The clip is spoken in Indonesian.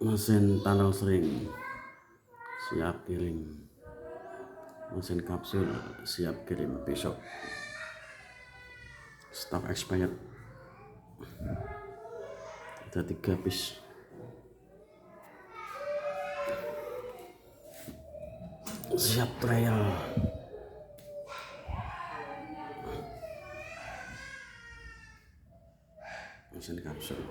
Mesin tunnel sering siap kirim, mesin kapsul siap kirim besok, stok expired, ada 3 piece. Siap trial. Mesin kapsul.